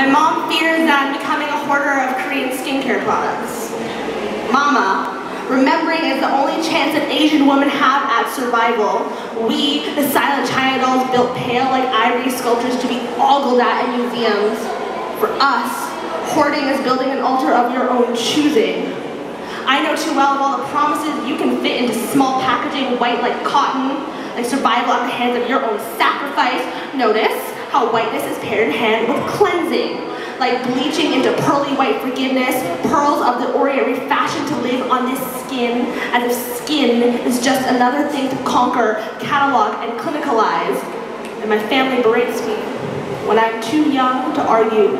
My mom fears that I'm becoming a hoarder of Korean skincare products. Mama, remembering is the only chance that Asian women have at survival. We, the silent China dolls, built pale like ivory sculptures to be ogled at in museums. For us, hoarding is building an altar of your own choosing. I know too well of all the promises you can fit into small packaging, white like cotton, like survival at the hands of your own sacrifice. Notice how whiteness is paired in hand with cleansing, like bleaching into pearly white forgiveness, pearls of the Orient refashioned to live on this skin, as if skin is just another thing to conquer, catalog, and clinicalize. And my family berates me when I'm too young to argue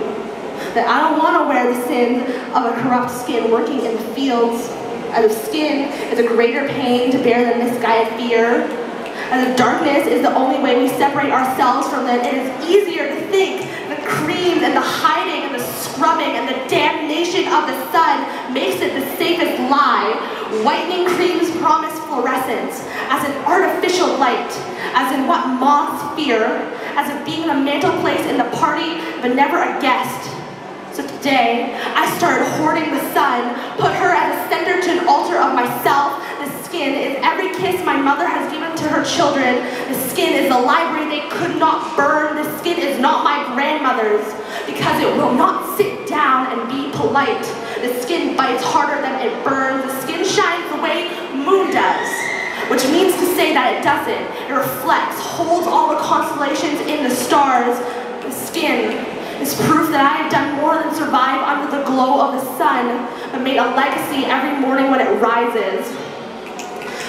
that I don't want to wear the sins of a corrupt skin working in the fields, as if skin is a greater pain to bear than misguided fear, as if darkness is the only way we separate ourselves from them. It is easier to think the creams and the hiding and the scrubbing and the damnation of the sun makes it the safest lie. Whitening creams promise fluorescence as an artificial light, as in what moths fear, as if being the mantel place in the party but never a guest. So today, I started hoarding the sun, put her as a center to an altar of myself. The skin is every kiss my mother has given to her children. The skin is the library they could not burn. The skin is not my grandmother's, because it will not sit down and be polite. The skin bites harder than it burns. The skin shines the way moon does, which means to say that it doesn't. It reflects, holds all the constellations in the stars. The skin is proof that I have done more than survive under the glow of the sun, but made a legacy every morning when it rises.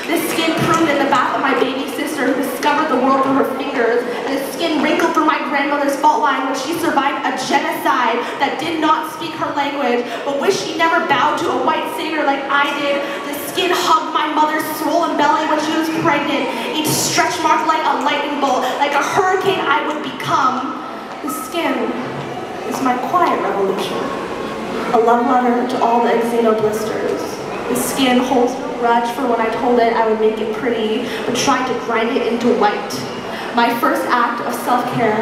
This skin pruned in the back of my baby sister who discovered the world through her fingers, and this skin wrinkled through my grandmother's fault line when she survived a genocide that did not speak her language, but wished she never bowed to a white savior like I did. The skin hugged my mother's swollen belly when she was pregnant, each stretch mark like a lightning bolt, like a hurricane I would become. The skin is my quiet revolution, a love letter to all the eczema blisters. The skin holds no grudge for when I told it I would make it pretty, but tried to grind it into white. My first act of self-care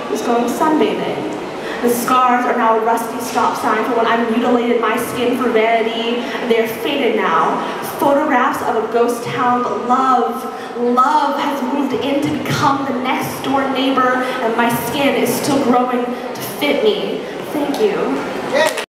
was going sunbathing. The scars are now a rusty stop sign for when I mutilated my skin for vanity, and they are faded now. Photographs of a ghost town, but love has moved in to become the next door neighbor, and my skin is still growing to fit me. Thank you.